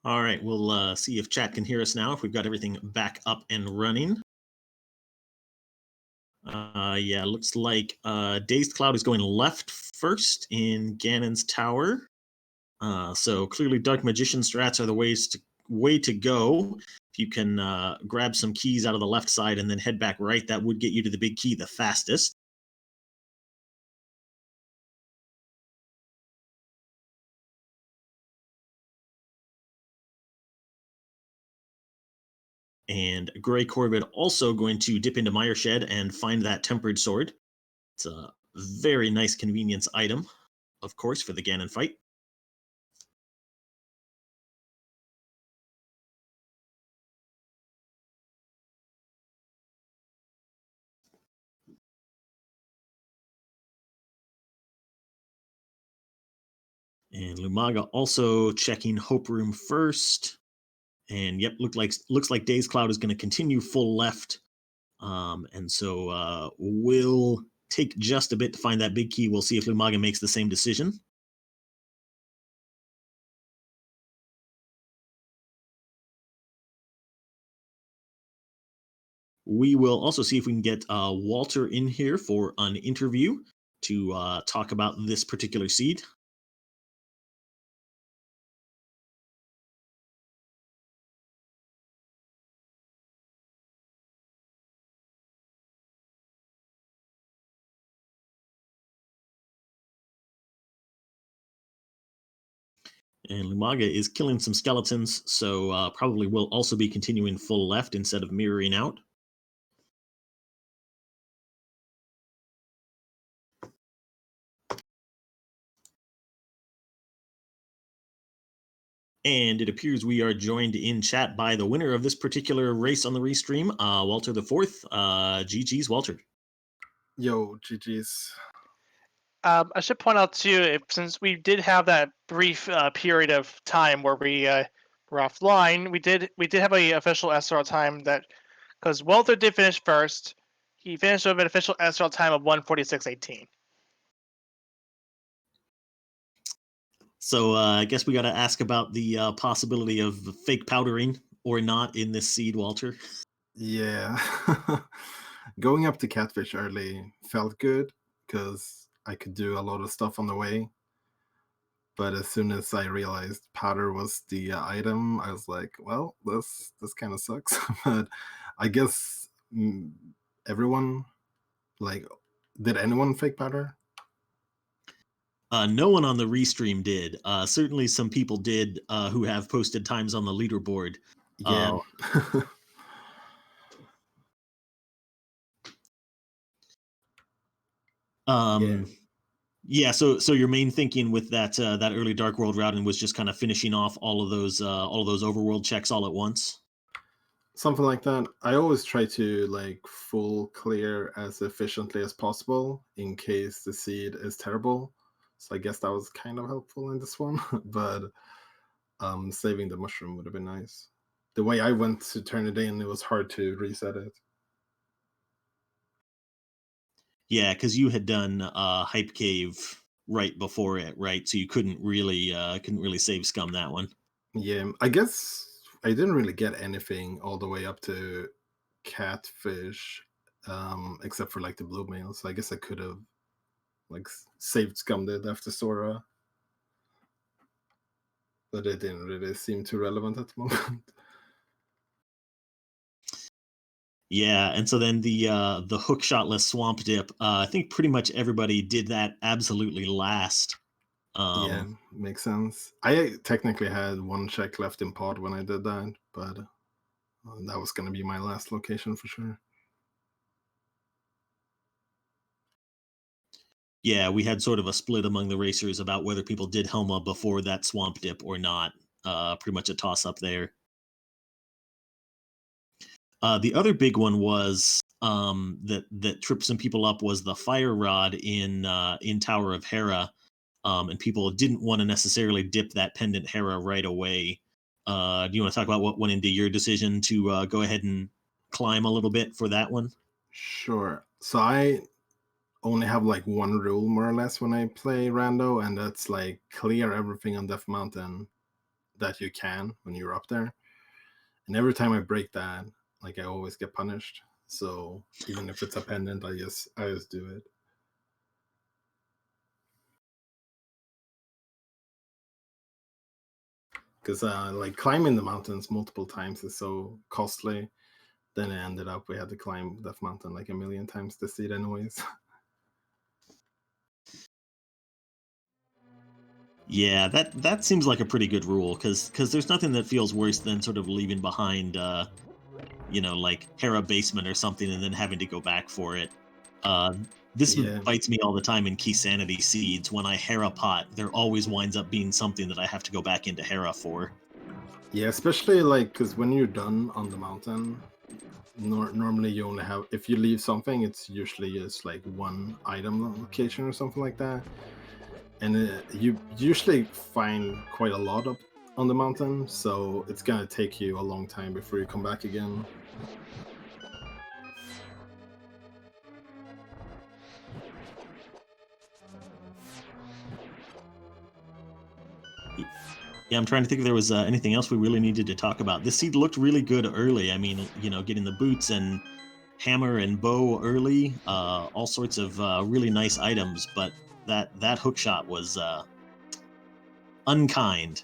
All right, we'll see if chat can hear us now, if we've got everything back up and running. Yeah, looks like DazedCloud is going left first in Ganon's tower. So clearly Dark Magician strats are the way to go. If you can grab some keys out of the left side and then head back right, that would get you to the big key the fastest. And Greycorvid also going to dip into Mire Shed and find that tempered sword. It's a very nice convenience item, of course, for the Ganon fight. And Lumaga also checking Hope Room first. And yep, looks like DazedCloud is going to continue full left. And so we'll take just a bit to find that big key. We'll see if Lumaga makes the same decision. We will also see if we can get Walter in here for an interview to talk about this particular seed. And Lumaga is killing some skeletons, so probably will also be continuing full left instead of mirroring out. And it appears we are joined in chat by the winner of this particular race on the restream, Walter the Fourth. GG's, Walter. Yo, GG's. I should point out too, since we did have that brief period of time where we were offline, we did have a official SRL time that because Walter did finish first, he finished with an official SRL time of 1:46:18. So I guess we got to ask about the possibility of fake powdering or not in this seed, Walter. Yeah. Going up to Catfish early felt good because I could do a lot of stuff on the way. But as soon as I realized powder was the item, I was like, well, this kind of sucks. But I guess everyone, like, did anyone fake powder? No one on the restream did. Certainly some people did who have posted times on the leaderboard. Yeah. Yeah, so your main thinking with that that early Dark World routing was just kind of finishing off all of those overworld checks all at once. Something like that. I always try to like full clear as efficiently as possible in case the seed is terrible. So I guess that was kind of helpful in this one, but saving the mushroom would have been nice. The way I went to turn it in, it was hard to reset it. Yeah, because you had done Hype Cave right before it, right? So you couldn't really save scum that one. Yeah, I guess I didn't really get anything all the way up to Catfish, except for like the blue mail. So I guess I could have like saved scummed it after Sora, but it didn't really seem too relevant at the moment. Yeah, and so then the hookshotless swamp dip. I think pretty much everybody did that absolutely last. Yeah, makes sense. I technically had one check left in pod when I did that, but that was going to be my last location for sure. Yeah, we had sort of a split among the racers about whether people did Helma before that swamp dip or not. Pretty much a toss up there. The other big one was that tripped some people up was the fire rod in Tower of Hera, and people didn't want to necessarily dip that pendant Hera right away. Do you want to talk about what went into your decision to go ahead and climb a little bit for that one? Sure. So I only have like one rule more or less when I play rando, and that's like clear everything on Death Mountain. that you can when you're up there. And every time I break that, like I always get punished. So even if it's a pendant, I just do it. Because like climbing the mountains multiple times is so costly. Then it ended up we had to climb that mountain like a million times to see it anyways. Yeah, that seems like a pretty good rule, because there's nothing that feels worse than sort of leaving behind, like Hera Basement or something, and then having to go back for it. This Yeah. bites me all the time in Key Sanity Seeds. When I Hera pot, there always winds up being something that I have to go back into Hera for. Yeah, especially like because when you're done on the mountain, normally you only have, if you leave something, it's usually just like one item location or something like that. And you usually find quite a lot up on the mountain, so it's gonna take you a long time before you come back again. Yeah, I'm trying to think if there was anything else we really needed to talk about. This seed looked really good early. I mean, getting the boots and hammer and bow early, all sorts of really nice items, but that hook shot was unkind.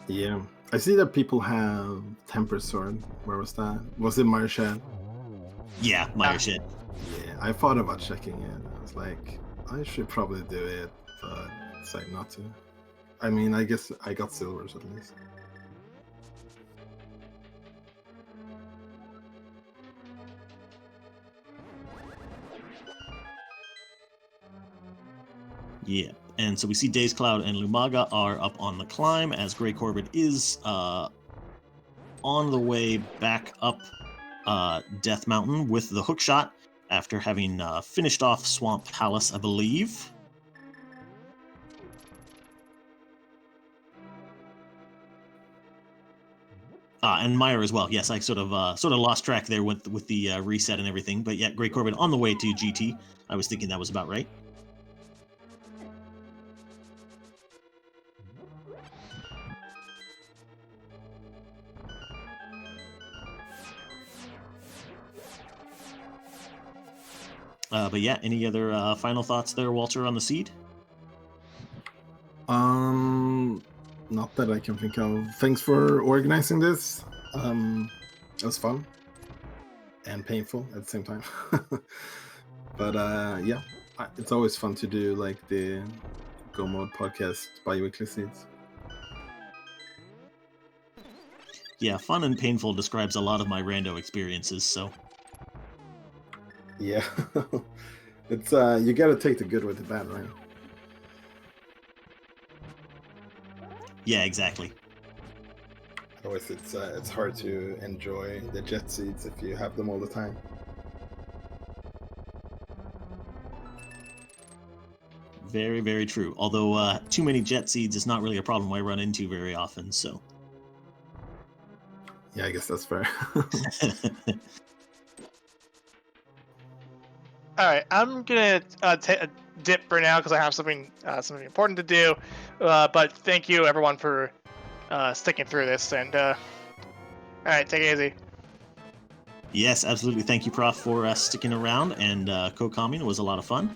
Yeah, I see that people have Temper Sword. Where was that? Was it Marshad? Yeah, Meyer shit. Yeah, I thought about checking it. I was like, I should probably do it, but decided not to. I mean, I guess I got silvers at least. Yeah, and so we see DazedCloud and Lumaga are up on the climb, as Greycorvid is on the way back up Death Mountain with the hookshot after having finished off Swamp Palace, I believe. And Meyer as well. Yes, I sort of lost track there with the reset and everything. But yeah, Greycorvid on the way to GT. I was thinking that was about right. But yeah, any other final thoughts there, Walter, on the seed? Not that I can think of. Thanks for organizing this. It was fun and painful at the same time. But yeah, it's always fun to do like the Go Mode podcast bi-weekly seeds. Yeah, fun and painful describes a lot of my rando experiences, so. Yeah. It's you gotta take the good with the bad, right? Yeah, exactly. Otherwise it's hard to enjoy the jet seeds if you have them all the time. Very, very true. Although too many jet seeds is not really a problem I run into very often, so. Yeah, I guess that's fair. All right, I'm gonna take a dip for now because I have something important to do. But thank you everyone for sticking through this, and all right, take it easy. Yes, absolutely. Thank you, Prof, for sticking around and co-commenting. It was a lot of fun.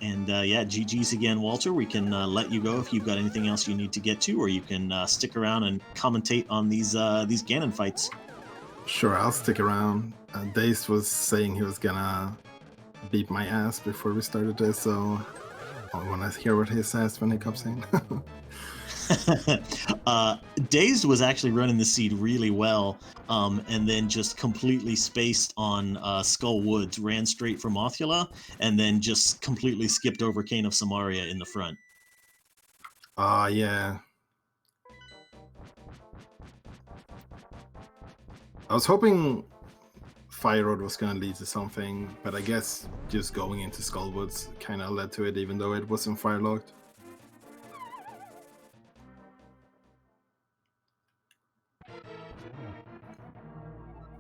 And yeah, GG's again, Walter. We can let you go if you've got anything else you need to get to, or you can stick around and commentate on these Ganon fights. Sure, I'll stick around. Dace was saying he was gonna beat my ass before we started this, so I want to hear what he says when he comes in. Dazed was actually running the seed really well, and then just completely spaced on Skull Woods, ran straight for Mothula, and then just completely skipped over Kane of Samaria in the front. Yeah. I was hoping Fire Road was going to lead to something, but I guess just going into Skullwoods kind of led to it, even though it wasn't fire-locked.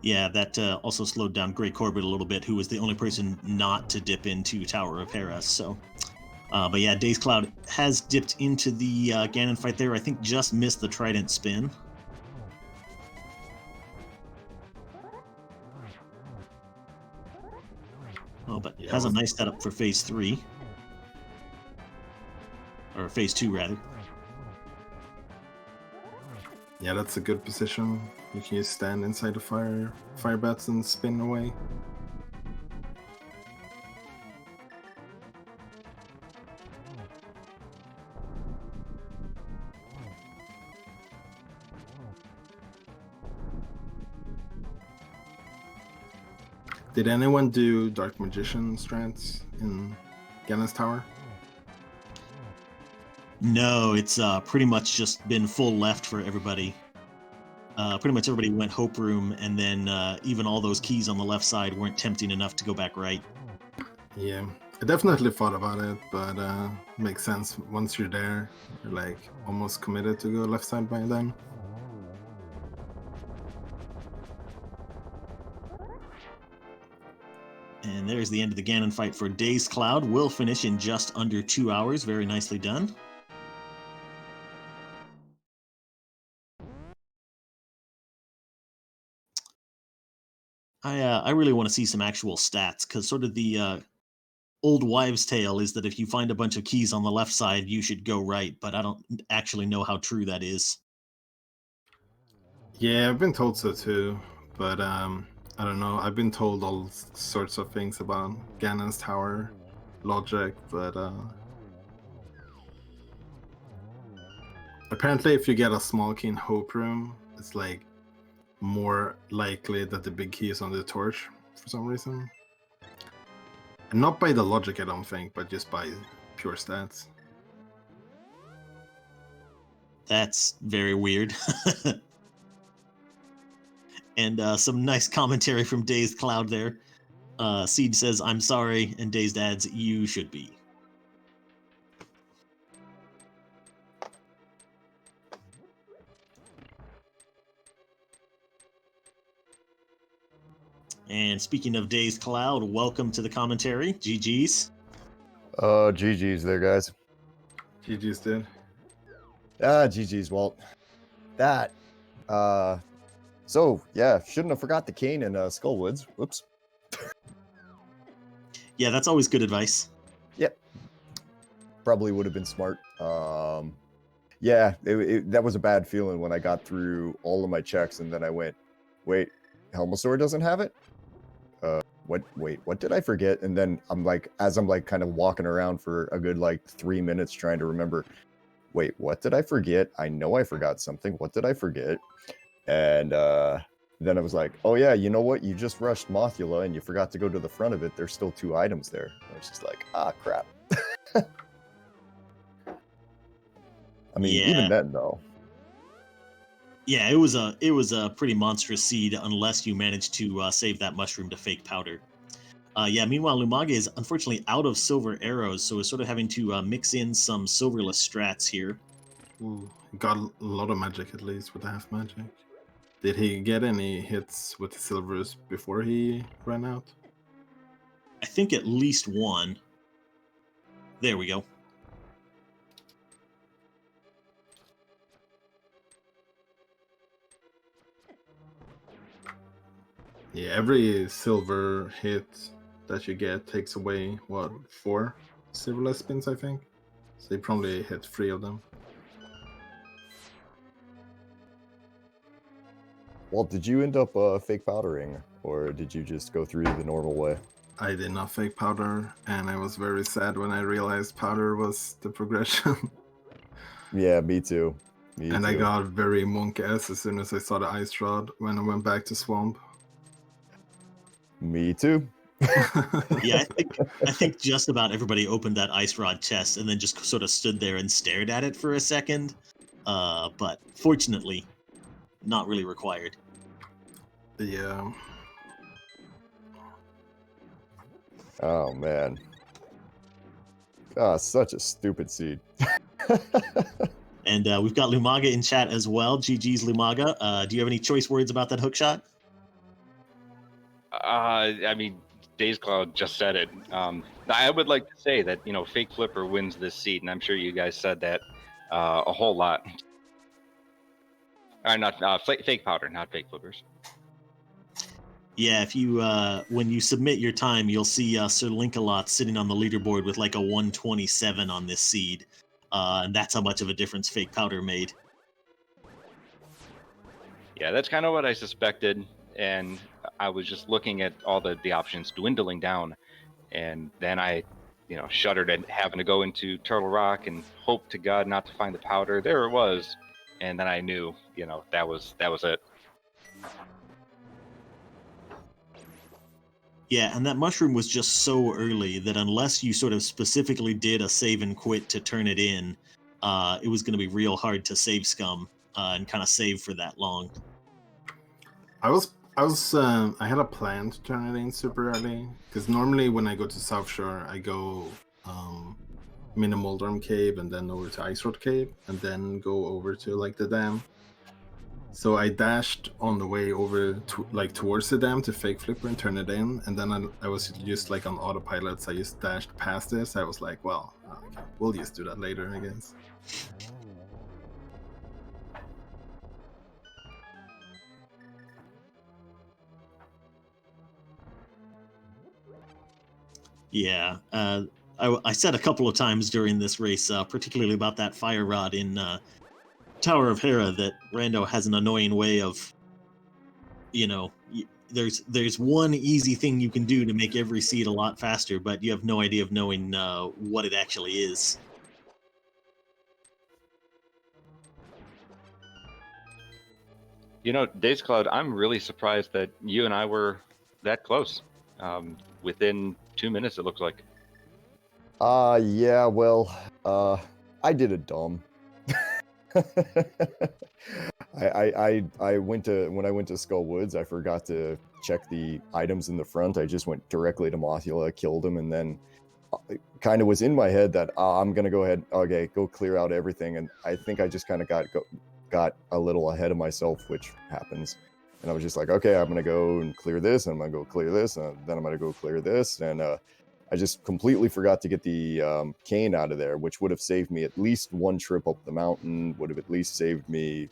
Yeah, that also slowed down Greycorvid a little bit, who was the only person not to dip into Tower of Hera, so But yeah, DazedCloud has dipped into the Ganon fight there. I think just missed the Trident spin. Oh, but Yeah, has a nice setup for phase 3. Or phase 2, rather. Yeah, that's a good position. You can just stand inside the fire bats and spin away. Did anyone do Dark Magician strats in Ganon's Tower? No, it's pretty much just been full left for everybody. Pretty much everybody went Hope Room, and then even all those keys on the left side weren't tempting enough to go back right. Yeah, I definitely thought about it, but makes sense. Once you're there, you're like almost committed to go left side by then. And there's the end of the Ganon fight for DazedCloud. Will finish in just under 2 hours. Very nicely done. I really want to see some actual stats, because sort of the old wives' tale is that if you find a bunch of keys on the left side, you should go right, but I don't actually know how true that is. Yeah, I've been told so too, but I don't know. I've been told all sorts of things about Ganon's Tower logic, but apparently if you get a small key in Hope Room, it's like more likely that the big key is on the torch for some reason. And not by the logic, I don't think, but just by pure stats. That's very weird. And some nice commentary from DazedCloud there. Seed says, "I'm sorry," and Dazed adds, "You should be." And speaking of DazedCloud, welcome to the commentary. GG's. GG's there, guys. GG's did. GG's, Walt. That, so, yeah, shouldn't have forgot the cane in Skullwoods. Whoops. Yeah, that's always good advice. Yep. Probably would have been smart. Yeah, that was a bad feeling when I got through all of my checks and then I went, wait, Helmasaur doesn't have it? What did I forget? And then I'm like, as I'm like kind of walking around for a good like 3 minutes trying to remember, wait, what did I forget? I know I forgot something. What did I forget? And then I was like, oh yeah, you know what? You just rushed Mothula and you forgot to go to the front of it. There's still 2 items there. I was just like, ah, crap. I mean, even then though. Yeah, it was a pretty monstrous seed unless you managed to save that mushroom to fake powder. Yeah, meanwhile, Lumaga is unfortunately out of silver arrows, so is sort of having to mix in some silverless strats here. Ooh, got a lot of magic at least with half magic. Did he get any hits with the silvers before he ran out? I think at least one. There we go. Yeah, every silver hit that you get takes away, what, 4 silverless spins, I think? So you probably hit 3 of them. Well, did you end up fake powdering, or did you just go through the normal way? I did not fake powder, and I was very sad when I realized powder was the progression. Yeah, me too. And I got very monk-ass as soon as I saw the ice rod when I went back to Swamp. Me too. Yeah, I think just about everybody opened that ice rod chest and then just sort of stood there and stared at it for a second. But fortunately, not really required. Yeah. Oh man. Ah, such a stupid seed. And we've got Lumaga in chat as well. GG's Lumaga. Do you have any choice words about that hook shot? I mean, DazedCloud just said it. I would like to say that, Fake Flipper wins this seed, and I'm sure you guys said that a whole lot. Not Fake Powder, not Fake Flippers. Yeah, if you when you submit your time, you'll see Sir Linkalot sitting on the leaderboard with like a 127 on this seed, and that's how much of a difference Fake Powder made. Yeah, that's kind of what I suspected, and I was just looking at all the options dwindling down, and then I, shuddered at having to go into Turtle Rock and hope to God not to find the powder. There it was, and then I knew, that was it. Yeah, and that mushroom was just so early that unless you sort of specifically did a save and quit to turn it in, it was going to be real hard to save scum and kind of save for that long. I had a plan to turn it in super early because normally when I go to South Shore, I go Moldorm Cave and then over to Ice Road Cave and then go over to like the dam. So I dashed on the way over to towards the dam to Fake Flipper and turn it in, and then I was just like on autopilot, so I just dashed past this. I was like, well, okay, we'll just do that later, I guess. Yeah, I said a couple of times during this race, particularly about that fire rod in Tower of Hera, that Rando has an annoying way of, there's one easy thing you can do to make every seed a lot faster, but you have no idea of knowing what it actually is. DazedCloud, I'm really surprised that you and I were that close. Within 2 minutes, it looks like. Yeah, well, I did it dumb. I went to when I went to Skull Woods, I forgot to check the items in the front. I just went directly to Mothula, killed him, and then it kind of was in my head that I'm gonna go ahead, okay, go clear out everything. And I think I just kind of got a little ahead of myself, which happens. And I was just like, okay, I'm gonna go and clear this, and I'm gonna go clear this, and then I'm gonna go clear this, and I just completely forgot to get the cane out of there, which would have saved me at least one trip up the mountain, would have at least saved me.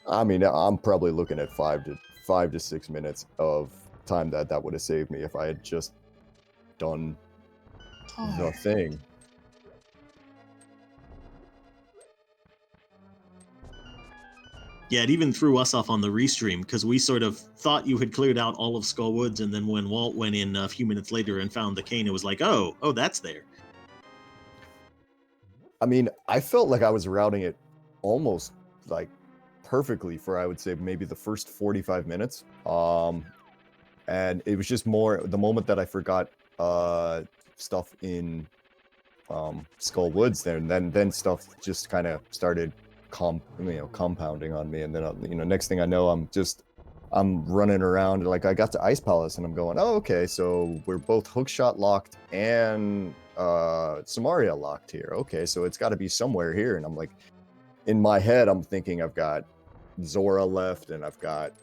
I mean, I'm probably looking at 5 to 6 minutes of time that would have saved me if I had just done the thing. Yeah, it even threw us off on the restream because we sort of thought you had cleared out all of Skull Woods, and then when Walt went in a few minutes later and found the cane, it was like, oh, that's there. I mean, I felt like I was routing it almost like perfectly for, I would say, maybe the first 45 minutes. And it was just more the moment that I forgot stuff in Skull Woods there, and then stuff just kind of started compounding on me, and then next thing I know, I'm running around, like I got to Ice Palace and I'm going, oh, okay, so we're both hookshot locked and Samaria locked here. Okay, so it's got to be somewhere here. And I'm like, in my head, I'm thinking I've got Zora left, and I've got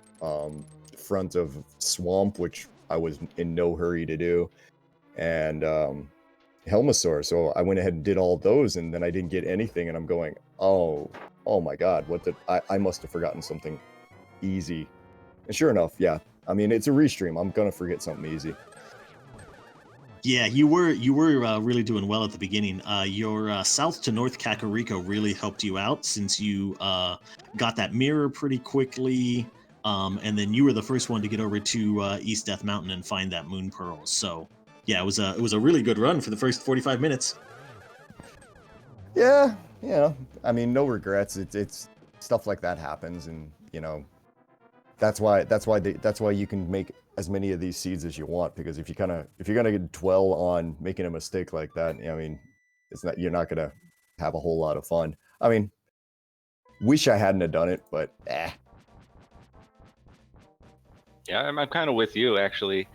front of Swamp, which I was in no hurry to do, and Helmasaur. So I went ahead and did all those, and then I didn't get anything, and I'm going, oh my god, I must have forgotten something easy. And sure enough, yeah, I mean, it's a restream, I'm gonna forget something easy. Yeah, you were really doing well at the beginning. Your south to north Kakariko really helped you out, since you got that mirror pretty quickly, and then you were the first one to get over to East Death Mountain and find that Moon Pearl. So yeah, it was a really good run for the first 45 minutes. Yeah, I mean, no regrets. It's stuff like that happens, and that's why you can make as many of these seeds as you want, because if you're gonna dwell on making a mistake like that, I mean, you're not gonna have a whole lot of fun. I mean, wish I hadn't have done it, but Yeah, I'm kind of with you, actually.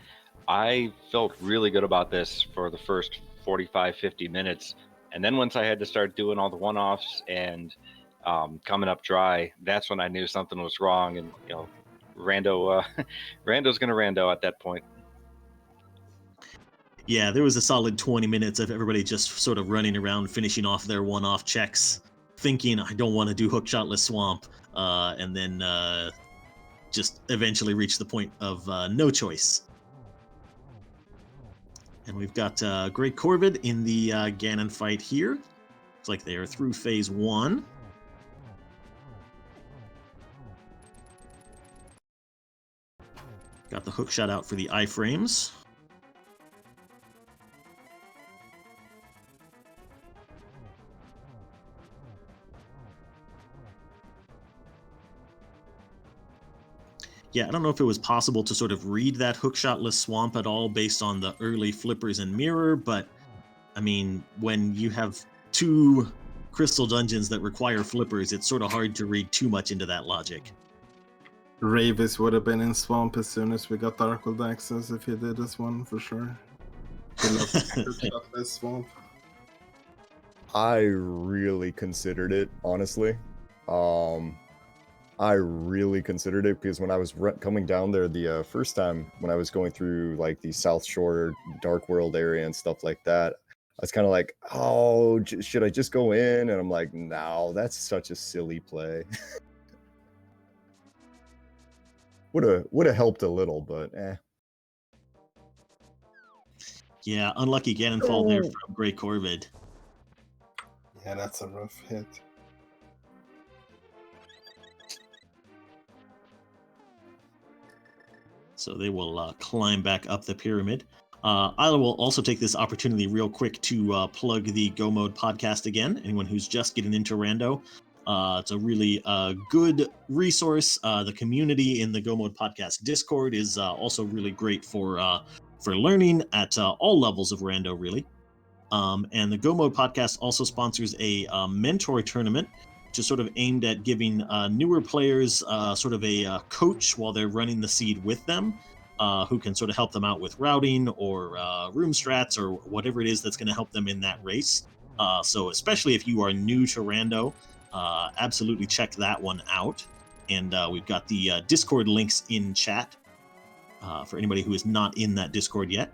I felt really good about this for the first 45-50 minutes, and then once I had to start doing all the one-offs and coming up dry, that's when I knew something was wrong, and Rando's gonna rando at that point. Yeah, there was a solid 20 minutes of everybody just sort of running around, finishing off their one-off checks, thinking, I don't want to do Hookshotless Swamp, and then just eventually reach the point of no choice. And we've got Greycorvid in the Ganon fight here. Looks like they are through phase 1. Got the hookshot out for the iframes. Yeah, I don't know if it was possible to sort of read that Hookshotless Swamp at all based on the early flippers and mirror, but I mean, when you have 2 crystal dungeons that require flippers, it's sort of hard to read too much into that logic. Ravis would have been in Swamp as soon as we got Darkwood access if he did this one, for sure. He loves Hookshotless Swamp. I really considered it, honestly. I really considered it because when I was coming down there the first time, when I was going through like the South Shore Dark World area and stuff like that, I was kind of like, oh, should I just go in? And I'm like, no, that's such a silly play. Would have helped a little, but eh. Yeah, unlucky Ganonfall there from Greycorvid. Yeah, that's a rough hit. So they will climb back up the pyramid. I will also take this opportunity real quick to plug the Go Mode podcast again. Anyone who's just getting into Rando, it's a really good resource. The community in the Go Mode podcast Discord is also really great for learning at all levels of Rando, really. And the Go Mode podcast also sponsors a mentor tournament, which is sort of aimed at giving newer players sort of a coach while they're running the seed with them, who can sort of help them out with routing or room strats or whatever it is that's going to help them in that race. So especially if you are new to Rando, absolutely check that one out. And we've got the Discord links in chat for anybody who is not in that Discord yet.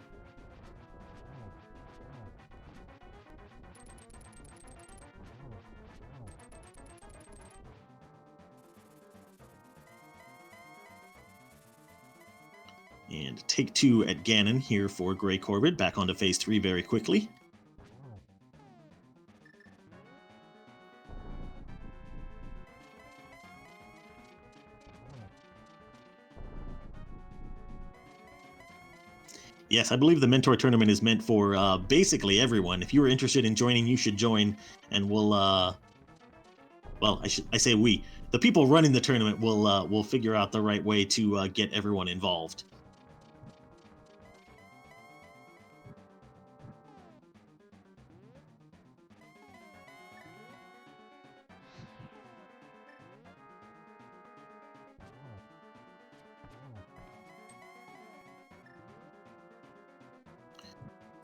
And take 2 at Ganon here for Greycorvid. Back onto phase 3 very quickly. Yes, I believe the mentor tournament is meant for basically everyone. If you are interested in joining, you should join, and we'll well, I say we. The people running the tournament will figure out the right way to get everyone involved.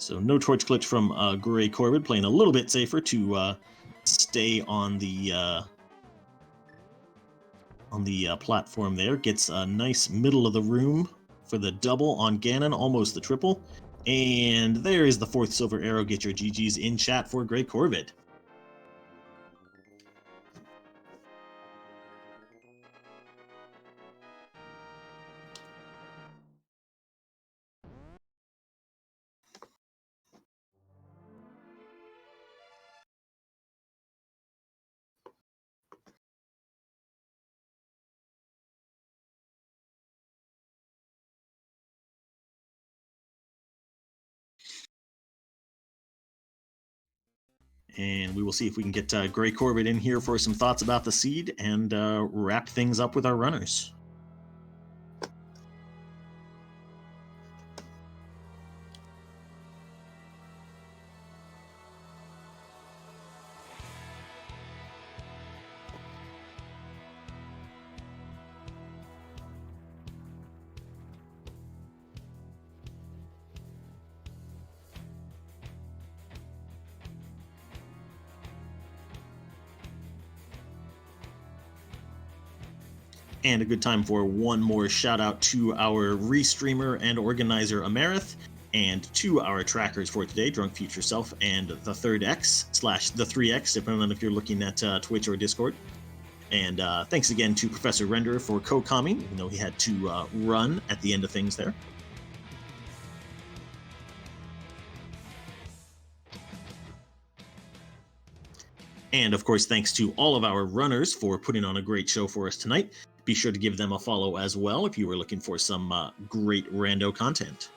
So no torch glitch from Greycorvid, playing a little bit safer to stay on the platform there. Gets a nice middle of the room for the double on Ganon, almost the triple. And there is the 4th silver arrow. Get your GGs in chat for Greycorvid. And we will see if we can get Greycorvid in here for some thoughts about the seed and wrap things up with our runners. And a good time for one more shout out to our restreamer and organizer Amerith. And to our trackers for today, Drunk Future Self and the Third X / the 3X, depending on if you're looking at Twitch or Discord. And thanks again to Professor Renderer for co-comming, even though he had to run at the end of things there. And of course, thanks to all of our runners for putting on a great show for us tonight. Be sure to give them a follow as well if you were looking for some great rando content.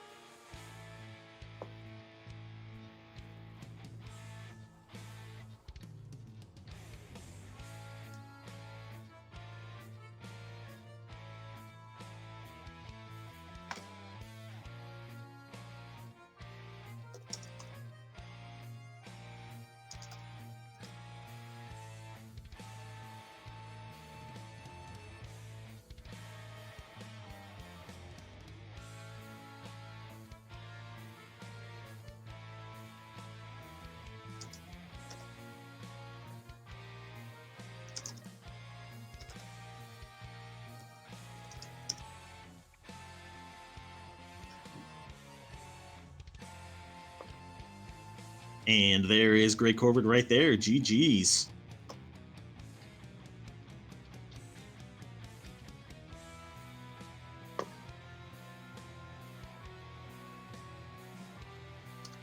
And there is Greycorvid right there. GG's.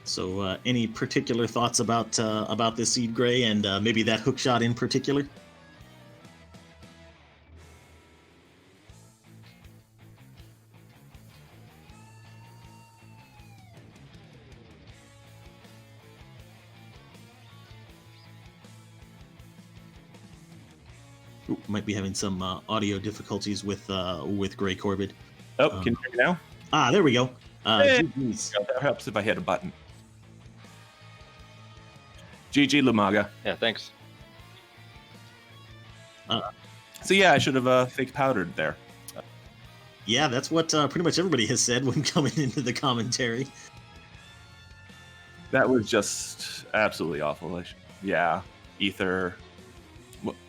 So, any particular thoughts about this seed, Gray, and maybe that hook shot in particular? Ooh, might be having some audio difficulties with Greycorvid. Oh, can you hear me now? Ah, there we go. Hey. GG's. That helps if I hit a button. GG Lumaga. Yeah, thanks. So yeah, I should have fake powdered there. Yeah, that's what pretty much everybody has said when coming into the commentary. That was just absolutely awful. Yeah, ether.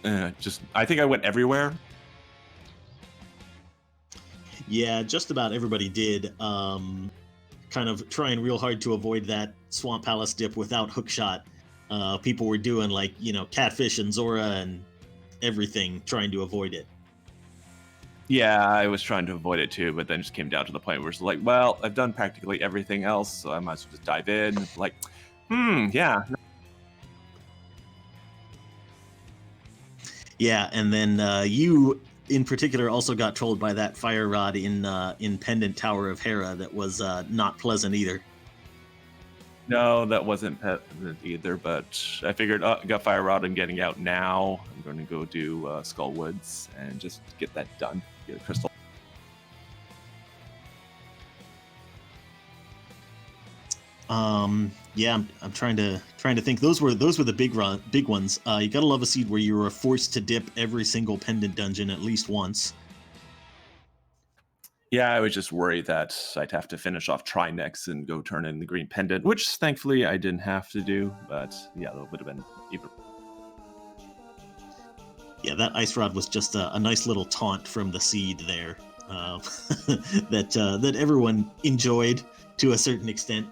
I think I went everywhere. Yeah, just about everybody did. Kind of trying real hard to avoid that Swamp Palace dip without hookshot. People were doing like, Catfish and Zora and everything, trying to avoid it. Yeah, I was trying to avoid it too, but then just came down to the point where it's like, well, I've done practically everything else, so I might as well just dive in. Like, yeah. Yeah, and then you, in particular, also got trolled by that fire rod in Pendant Tower of Hera that was not pleasant either. No, that wasn't either, but I figured, I got fire rod and getting out now. I'm going to go do Skullwoods and just get that done. Get a crystal. Yeah, I'm trying to think. Those were the big ones. You gotta love a seed where you were forced to dip every single pendant dungeon at least once. Yeah, I was just worried that I'd have to finish off Trinex and go turn in the green pendant, which thankfully I didn't have to do. But yeah, that would have been even. Yeah, that ice rod was just a nice little taunt from the seed there, that everyone enjoyed to a certain extent.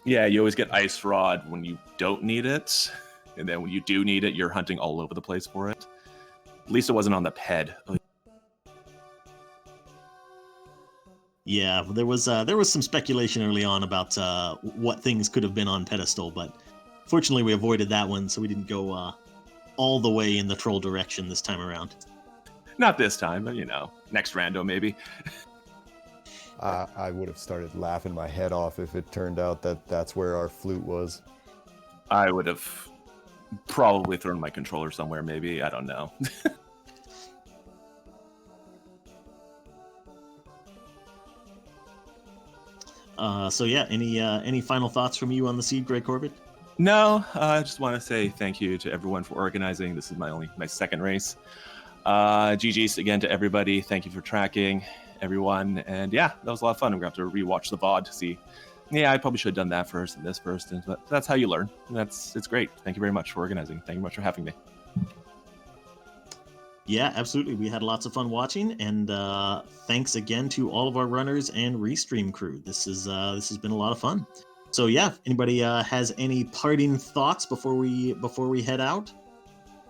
Yeah, you always get ice rod when you don't need it, and then when you do need it, you're hunting all over the place for it. At least it wasn't on the ped. Yeah, there was some speculation early on about what things could have been on pedestal, but fortunately we avoided that one, so we didn't go all the way in the troll direction this time around. Not this time, but next rando maybe. I would have started laughing my head off if it turned out that that's where our flute was. I would have probably thrown my controller somewhere, maybe. I don't know. So yeah, any final thoughts from you on the seed, Greycorvid? No, I just want to say thank you to everyone for organizing. This is my second race. GG's again to everybody. Thank you for tracking, everyone. And yeah, that was a lot of fun. I'm going to have to rewatch the VOD to see. Yeah, I probably should have done that first and this first. But that's how you learn. It's great. Thank you very much for organizing. Thank you very much for having me. Yeah, absolutely. We had lots of fun watching, and thanks again to all of our runners and restream crew. This has been a lot of fun. So yeah, if anybody has any parting thoughts before we head out?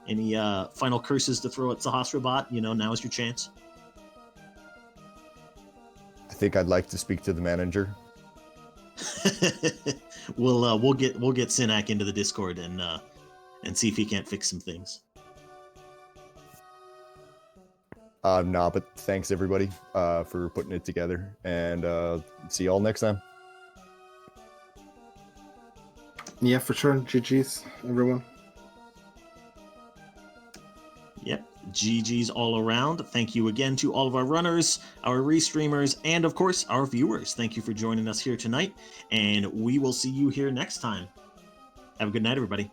Any final curses to throw at Sahasrabot? Now is your chance. I think I'd like to speak to the manager. We'll get Sinak into the Discord and see if he can't fix some things. Nah, but thanks everybody for putting it together, and see y'all next time. Yeah, for sure. GG's, everyone. Yep, GG's all around. Thank you again to all of our runners, our restreamers, and of course, our viewers. Thank you for joining us here tonight, and we will see you here next time. Have a good night, everybody.